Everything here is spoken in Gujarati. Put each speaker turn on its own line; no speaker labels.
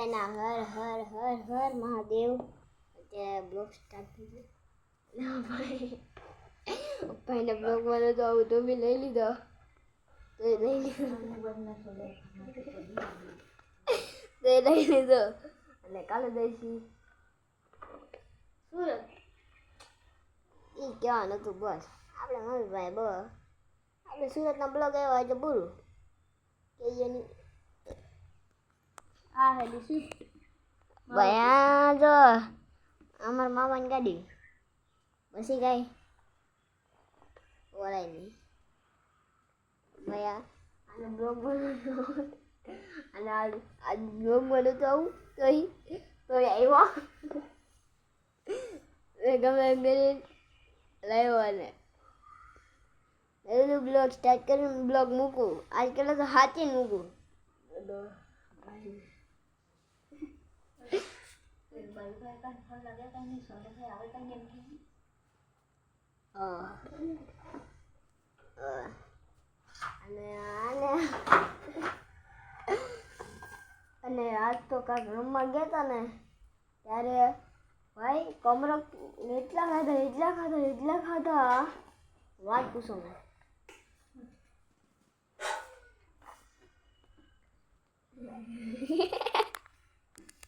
ના હર હર હર હર મહાદેવ. અત્યારે બ્લોગ સ્ટાર્ટ થઈ ગયો. ભાઈને બ્લોગ વાળો તો આવું તો બી લઈ લીધો. તો એ લઈ લીધો અને કાલે દઈશી સુરત. એ કહેવાનું હતું બસ આપણે મમ્મીભાઈ બસ આપણે સુરતના બ્લોગ આવ્યા એટલે પૂરું કહીએ નહીં.
આ હેલી સ્વિફ્ટ
ભાઈ આ જો અમારા મામાની ગાડી પછી કાંઈ ઓરાય નહીં ભાઈ આનો બ્લોગ બનાવ્યો અને આ બ્લોગ બન્યો તો આવું તો આવ્યો ગમે એમ કરી લાવ્યો અને એવું બ્લોગ સ્ટાર્ટ કરીને બ્લોગ મૂકું આજકાલ તો હાચી મૂકું. અને આજ તો કાંઈક રમવા ગયા હતા ને ત્યારે ભાઈ કમરક એટલા ખાધા વાત પૂછો ને.